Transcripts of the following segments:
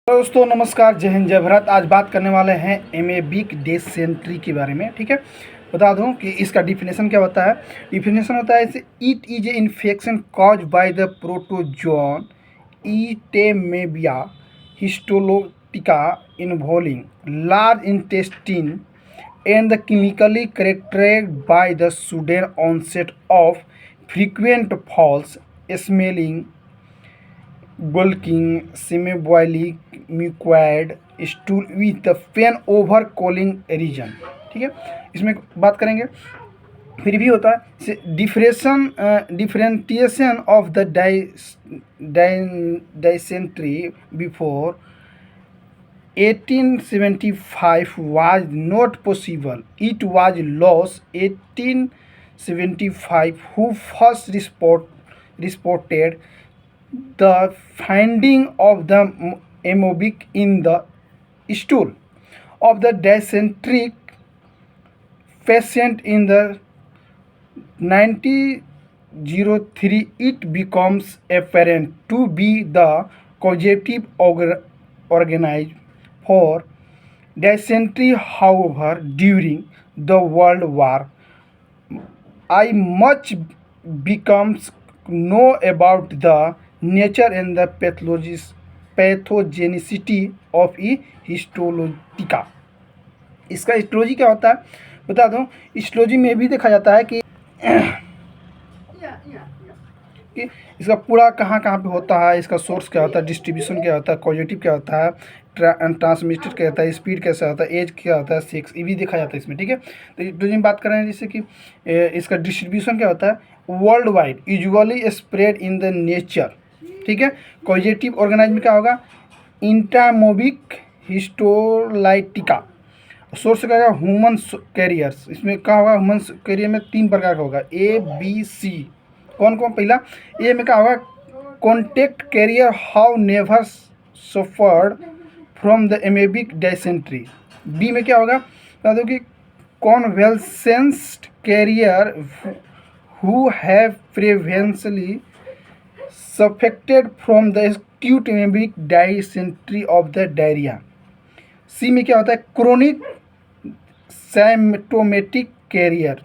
Hello दोस्तों, नमस्कार, जय हिंद, जय भारत। आज बात करने वाले हैं एमेबिक डिसेंट्री के बारे में। ठीक है, बता दूं कि इसका डिफिनेशन क्या होता है। डिफिनेशन होता है इसे it is a infection cause by the protozoan Entamoeba histolytica involving large intestine and the clinically characterized by the sudden onset of frequent falls, smelling, bulking, semi-boilic mucoid stool with the pain over colon region। ठीक है, इसमें बात करेंगे। फिर भी होता है differentiation of the dysentery before 1875 was not possible. It was Laws 1875 who first reported the finding of the amoebic in the stool of the dysenteric patient in the 1903. It becomes apparent to be the causative organism for dysentery. However, during the World War I much becomes know about the nature and the pathogenicity of e हिस्टोलोजिका। इसका histology क्या होता है बता दूं। Histology में भी देखा जाता है कि इसका पूरा कहाँ कहाँ पे होता है, इसका सोर्स क्या होता है, डिस्ट्रीब्यूशन क्या होता है, कॉजेटिव क्या होता है, ट्रांसमिटेड क्या होता है, स्पीड कैसा होता है, एज क्या होता है, सेक्स, ये भी देखा जाता है इसमें। ठीक है, तो हिस्टोलॉजी में बात कर रहे हैं जैसे कि इसका डिस्ट्रीब्यूशन क्या होता है। World wide usually spread in the nature. ठीक है, कॉजेटिव ऑर्गेनाइज्म क्या होगा, इंटामोबिक हिस्टोलाइटिका। सोर्स क्या होगा, ह्यूमन कैरियर्स। इसमें क्या होगा, ह्यूमन कैरियर में 3 प्रकार का होगा, ए बी सी। कौन कौन, पहला ए में क्या होगा, contact carrier how never suffered from the amoebic dysentery. B में क्या होगा, बता दो कि convalescent carrier who have previously suffered from the acute amoebic dysentery of the diarrhoea. C में क्या होता है, क्रोनिक सिम्टोमेटिक कैरियर।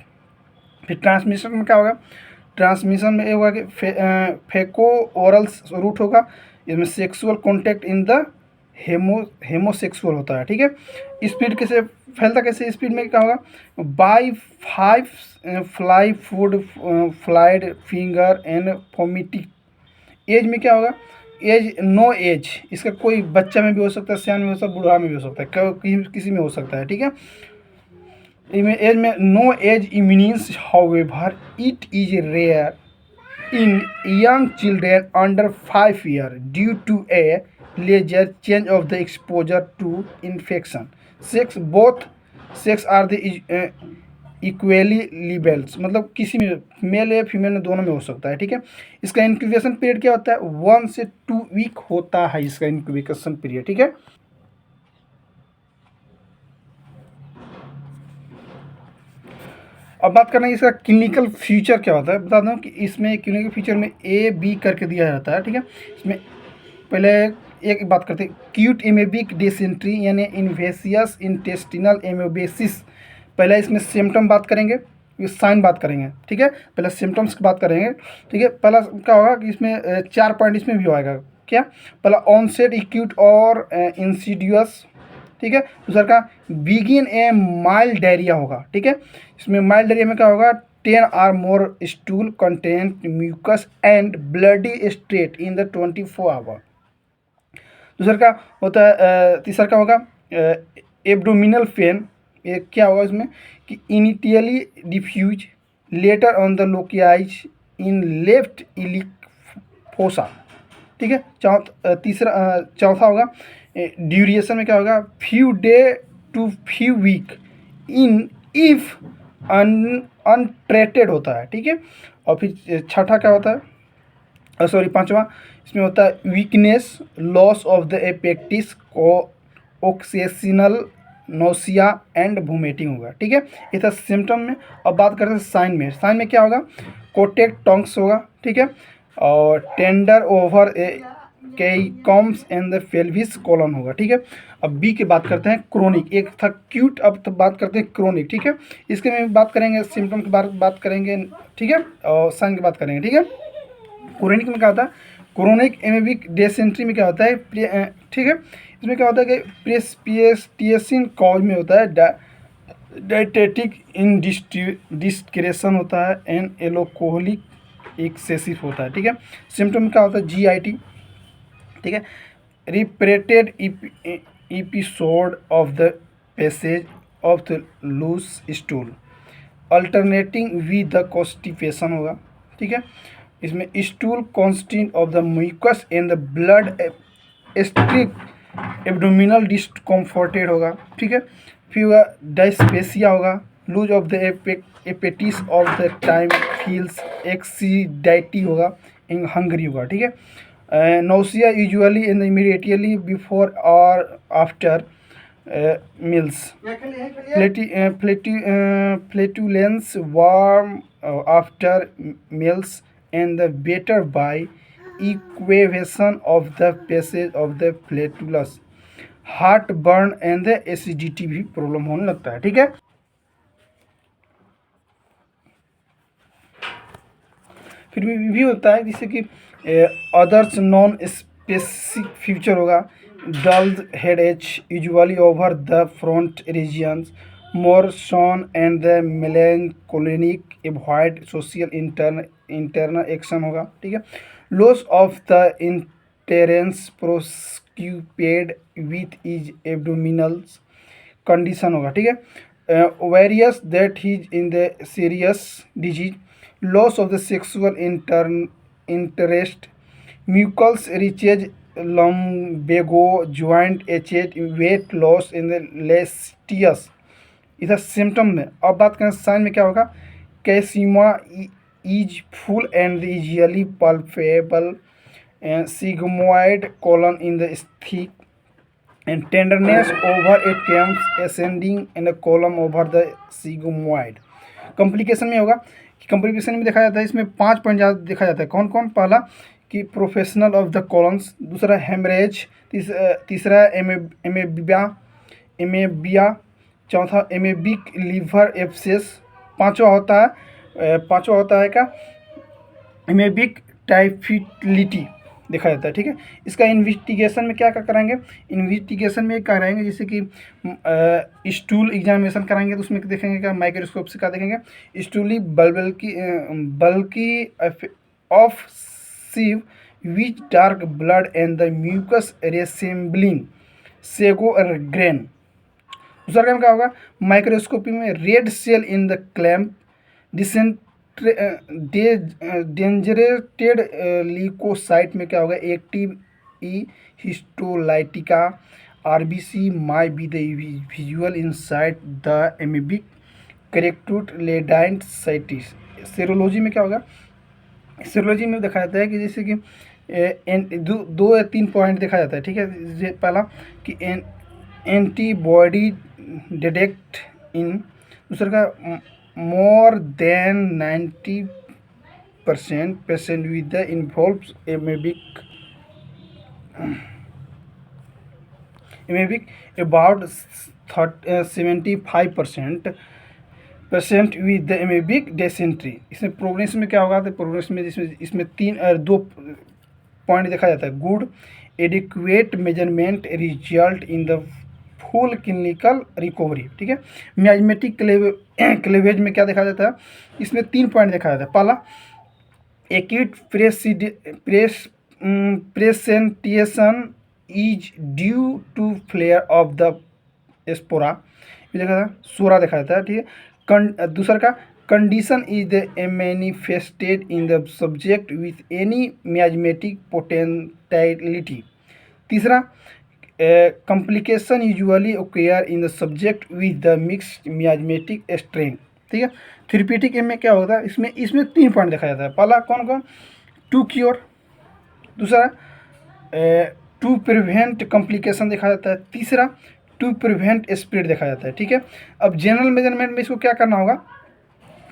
फिर ट्रांसमिशन में क्या होगा, ट्रांसमिशन में ये होगा कि फेको ओरल रूट होगा। इसमें सेक्सुअल कॉन्टैक्ट इन द हेमोसेक्सुअल होता है। ठीक है, स्पीड कैसे फैलता, कैसे स्पीड में क्या होगा, by 5 fly food fluid finger and fomites. Age में क्या होगा, एज नो एज, इसका कोई बच्चा में भी हो सकता है, सियान में हो सकता है, बूढ़ा में भी हो सकता है, किसी में हो सकता है। ठीक है, एज में no age means however it is rare in young children under 5 year due to a lesser chance of the exposure to infection. Sex, both sex are the equally liable, मतलब किसी में, मेल या female में, दोनों में हो सकता है। ठीक है, इसका इंक्यूबेशन पीरियड क्या होता है, 1 से 2 वीक होता है इसका इंक्यूबेशन पीरियड। ठीक है, अब बात करना है इसका क्लिनिकल फीचर क्या होता है। बता दूं कि इसमें क्लिनिकल फीचर में ए बी करके दिया जाता है। ठीक है, इसमें पहले एक बात करते हैं, क्यूट एमेबिक डिसेंट्री यानी इन्वेसियस इंटेस्टिनल एमोबेसिस। पहले इसमें सिम्टम बात करेंगे, साइन बात करेंगे। ठीक है, पहले सिम्टम्स की बात करेंगे। ठीक है, पहला क्या होगा कि इसमें 4 पॉइंट इसमें भी आएगा। क्या, पहला ऑनसेट एक्यूट और इंसीडियस। ठीक है, दूसरा का बिगिन ए माइल्ड डायरिया होगा। ठीक है, इसमें माइल्ड डायरिया में क्या होगा, 10 और more stool content mucus and bloody state in the 24 hour. दूसरा का होता है, तीसरा का होगा एब्डोमिनल पेन। ये क्या होगा इसमें कि initially diffuse later on the localise in left iliac fossa. ठीक है, चौथा होगा ड्यूरेशन में क्या होगा, few day to few week in if untreated होता है। ठीक है, और फिर छठा क्या होता है, सॉरी पांचवा, इसमें होता है weakness, loss of the appetite, occasional nausea and vomiting होगा। ठीक है, ये था सिम्टम में। अब बात करते हैं साइन में। साइन में क्या होगा, कोटेक्ट टंग्स होगा। ठीक है, और tender over caecum and the pelvic colon होगा, ठीक है। अब बी की बात करते हैं क्रोनिक, एक था क्यूट, अब तो बात करते हैं क्रोनिक, ठीक है। इसके में बात करेंगे सिम्टम की बात करेंगे, ठीक है, और साइन की बात करेंगे, ठीक है। क्रोनिक में क्या होता है, क्रोनिक एमेबिक डिसेंट्री में क्या होता है, ठीक है, इसमें क्या होता है कि प्रेस्पिएटिएशन कॉज में होता है, डायटेटिक इंडिस्क्रेशन होता है, एंड एलोकोहलिक एक्सेसिव होता है, ठीक है। सिम्टम क्या होता है, GIT, ठीक है, repeated episode of the passage of the loose stool alternating with the constipation होगा, ठीक है। इसमें stool consisting of the mucus and the blood streaked abdominal discomforted होगा, ठीक है। फिर होगा डायस्पेसिया होगा, loss of the appetite of the time feels acidity होगा, हंगरी होगा, ठीक है। Nausea usually in immediately before or after meals, flatulence warm after meals, and the better by equation of the passage of the flatulence, heartburn and the acidity भी problem होने लगता है, ठीक है। फिर भी होता है जैसे कि अदर्स नॉन स्पेसिफिक फ्यूचर होगा, dull headache usually over the front regions, more shown and the melancholic, avoid social internal action होगा, ठीक है। loss of the interference preoccupied with is abdominals condition होगा, ठीक है। various that is in the serious disease, loss of the sexual interest, mucus reaches lumbago joint, weight loss in the lestius, इधर symptom में। अब बात करें sign में क्या होगा, caecum is full and easily palpable, sigmoid colon in the thick, and tenderness over a terms ascending and a column over the sigmoid। Complication में होगा, कॉम्प्लिकेशन में देखा जाता है, इसमें 5 पॉइंट ज़्यादा देखा जाता है। कौन कौन, पहला कि प्रोफेशनल ऑफ द कॉलम्स, दूसरा हेमरेज, तीसरा एमेबिया, चौथा एमेबिक लीवर एब्सेस, पांचवा होता है क्या, एमेबिक टाइफिलिटी देखा जाता है, ठीक है। इसका इन्वेस्टिगेशन में क्या कराएंगे, इन्वेस्टिगेशन में कराएंगे जैसे कि स्टूल एग्जामिनेशन कराएंगे, तो उसमें देखेंगे क्या, माइक्रोस्कोप से क्या देखेंगे, स्टूली बल्कि of sieve which dark blood and the mucus resembling sago grain। दूसरा काम क्या होगा, माइक्रोस्कोपी में red cell in the clump, degenerated leukocyte में क्या होगा, active E histolytica, RBC may be the visual inside the amoebic करेक्टूट लेडाइंट साइटिस। सेरोलॉजी में क्या होगा, सेरोलॉजी में देखा जाता है कि जैसे कि 2 या 3 पॉइंट देखा जाता है, ठीक है। पहला कि एंटीबॉडी डिटेक्ट इन, दूसरा का more than 90% patient with the involve amoebic about 75% patient with the amoebic dysentery. इसमें प्रोग्रेस में क्या होगा, तो प्रोग्रेस में इसमें 2 पॉइंट देखा जाता है, good adequate measurement result in the full clinical recovery, ठीक है। मियाजमेटिक क्लेवेज में क्या देखा जाता है, इसमें 3 पॉइंट देखा जाता है। पहला acute presentation is due to flare of the psora, देखा था, सोरा देखा जाता है, ठीक है। दूसरा का condition is the manifested in the subject with any miasmatic potentiality. तीसरा complication usually occur in the subject with the mixed miasmatic strength, ठीक है। थेरेप्यूटिक एम में क्या होता है, इसमें 3 पॉइंट देखा जाता है। पहला कौन, टू क्योर, दूसरा टू प्रिवेंट कॉम्प्लिकेशन देखा जाता है, तीसरा टू प्रिवेंट स्प्रेड देखा जाता है, ठीक है। अब जनरल मेजरमेंट में इसको क्या करना होगा,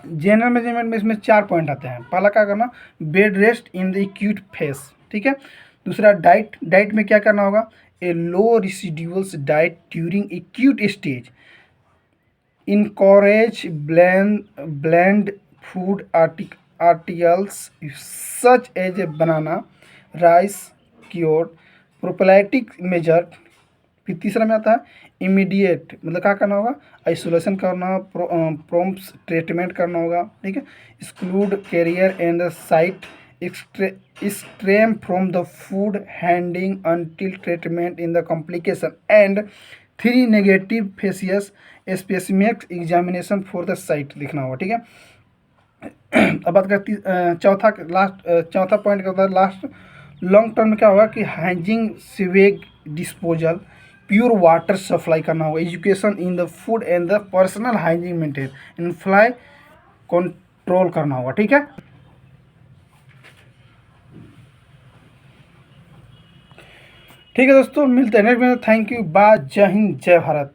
जनरल मेजरमेंट में इसमें 4 पॉइंट आते हैं। पहला क्या करना, bed rest in the acute phase, ठीक है। दूसरा डाइट, डाइट में क्या करना होगा, a low residual diet during acute stage, encourage blend food articles such as a banana, rice, cured, prophylactic measure। फिर तीसरा में आता है इमीडिएट, मतलब क्या करना होगा, आइसोलेशन करना, प्रॉम्प्ट ट्रीटमेंट करना होगा, ठीक है। Exclude carrier and the site, extreme from the food handling until treatment in the complication, and 3 negative faeces specimen examination for the site लिखना होगा, ठीक है। अब बात करती चौथा पॉइंट का होता है लास्ट, लॉन्ग टर्म में क्या होगा कि hygiene sewage disposal, pure water supply करना होगा, education in the food and the personal hygiene maintain, इनफ्लाई कंट्रोल करना होगा, ठीक है। ठीक है दोस्तों, मिलते हैं नेक्स्ट में। थैंक यू, बाय, जय हिंद, जय भारत।